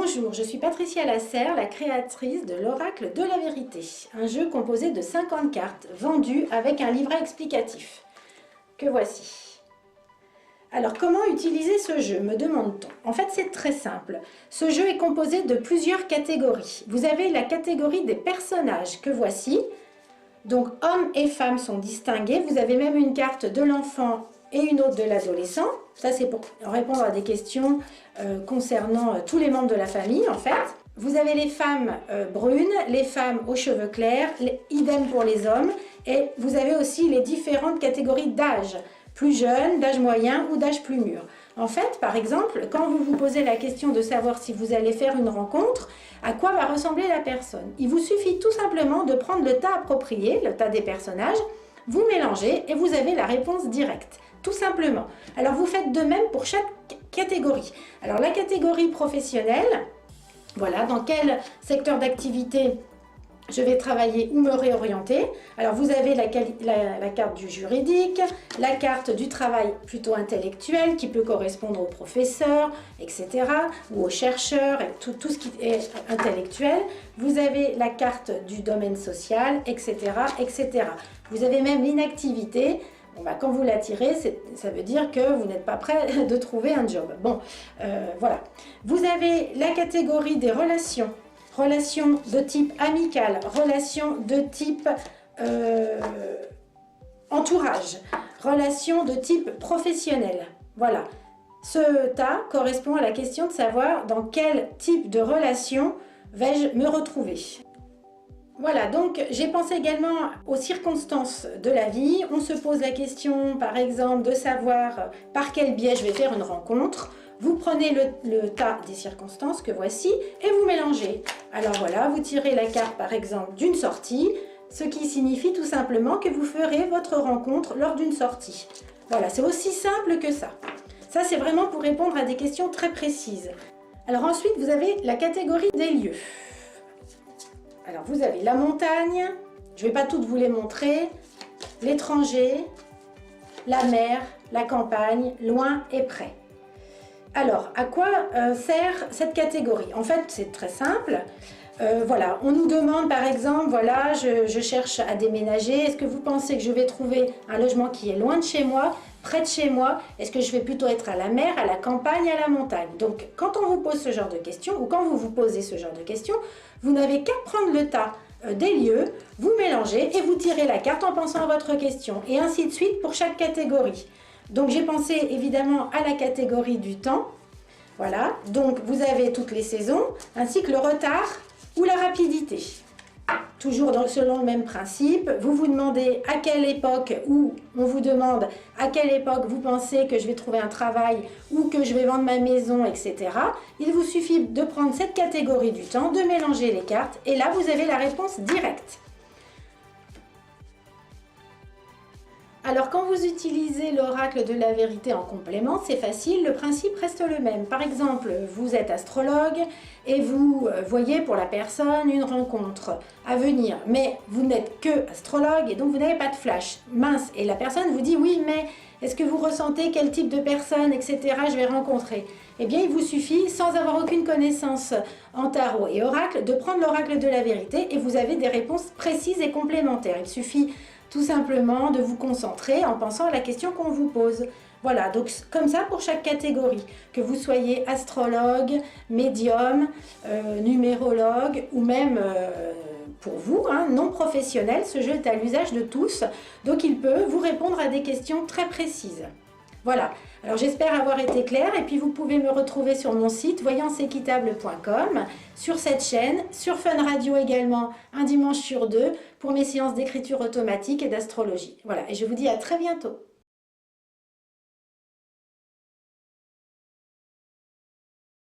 Bonjour, je suis Patricia Lasserre, la créatrice de l'Oracle de la Vérité, un jeu composé de 50 cartes vendues avec un livret explicatif, que voici. Alors, comment utiliser ce jeu, me demande-t-on? En fait, c'est très simple. Ce jeu est composé de plusieurs catégories. Vous avez la catégorie des personnages, que voici. Donc, hommes et femmes sont distingués. Vous avez même une carte de l'enfant et une autre de l'adolescent. Ça, c'est pour répondre à des questions concernant tous les membres de la famille, en fait. Vous avez les femmes brunes, les femmes aux cheveux clairs, idem pour les hommes. Et vous avez aussi les différentes catégories d'âge, plus jeune, d'âge moyen ou d'âge plus mûr. En fait, par exemple, quand vous vous posez la question de savoir si vous allez faire une rencontre, à quoi va ressembler la personne? Il vous suffit tout simplement de prendre le tas approprié, le tas des personnages, vous mélangez et vous avez la réponse directe. Tout simplement. Alors vous faites de même pour chaque catégorie. Alors la catégorie professionnelle, voilà, dans quel secteur d'activité je vais travailler ou me réorienter. Alors vous avez la carte du juridique, la carte du travail plutôt intellectuel qui peut correspondre aux professeurs, etc. ou aux chercheurs, tout ce qui est intellectuel. Vous avez la carte du domaine social, etc. etc. Vous avez même l'inactivité. Bon, bah, quand vous la tirez, ça veut dire que vous n'êtes pas prêt de trouver un job. Bon, voilà. Vous avez la catégorie des relations. Relations de type amical, relations de type entourage, relations de type professionnel. Voilà. Ce tas correspond à la question de savoir dans quel type de relation vais-je me retrouver. Voilà, donc j'ai pensé également aux circonstances de la vie. On se pose la question, par exemple, de savoir par quel biais je vais faire une rencontre. Vous prenez le tas des circonstances que voici et vous mélangez. Alors voilà, vous tirez la carte, par exemple, d'une sortie, ce qui signifie tout simplement que vous ferez votre rencontre lors d'une sortie. Voilà, c'est aussi simple que ça. Ça, c'est vraiment pour répondre à des questions très précises. Alors ensuite, vous avez la catégorie des lieux. Alors vous avez la montagne, je ne vais pas toutes vous les montrer, l'étranger, la mer, la campagne, loin et près. Alors, à quoi sert cette catégorie? En fait, c'est très simple. Voilà, on nous demande par exemple, voilà, je cherche à déménager. Est-ce que vous pensez que je vais trouver un logement qui est loin de chez moi, près de chez moi? Est-ce que je vais plutôt être à la mer, à la campagne, à la montagne? Donc, quand on vous pose ce genre de questions, ou quand vous vous posez ce genre de questions, vous n'avez qu'à prendre le tas des lieux, vous mélangez et vous tirez la carte en pensant à votre question. Et ainsi de suite pour chaque catégorie. Donc, j'ai pensé évidemment à la catégorie du temps. Voilà, donc vous avez toutes les saisons, ainsi que le retard ou la rapidité. Toujours selon le même principe, vous vous demandez à quelle époque, ou on vous demande à quelle époque vous pensez que je vais trouver un travail ou que je vais vendre ma maison, etc. Il vous suffit de prendre cette catégorie du temps, de mélanger les cartes, et là vous avez la réponse directe. Alors quand vous utilisez l'oracle de la vérité en complément, c'est facile, le principe reste le même. Par exemple, vous êtes astrologue et vous voyez pour la personne une rencontre à venir, mais vous n'êtes que astrologue et donc vous n'avez pas de flash. Mince, et la personne vous dit oui, mais est-ce que vous ressentez quel type de personne, etc. je vais rencontrer? Eh bien, il vous suffit, sans avoir aucune connaissance en tarot et oracle, de prendre l'oracle de la vérité et vous avez des réponses précises et complémentaires. Il suffit tout simplement de vous concentrer en pensant à la question qu'on vous pose. Voilà, donc comme ça pour chaque catégorie, que vous soyez astrologue, médium, numérologue ou même pour vous, non professionnel, ce jeu est à l'usage de tous, donc il peut vous répondre à des questions très précises. Voilà, alors j'espère avoir été claire et puis vous pouvez me retrouver sur mon site voyanceéquitable.com, sur cette chaîne, sur Fun Radio également, un dimanche sur deux pour mes séances d'écriture automatique et d'astrologie. Voilà, et je vous dis à très bientôt.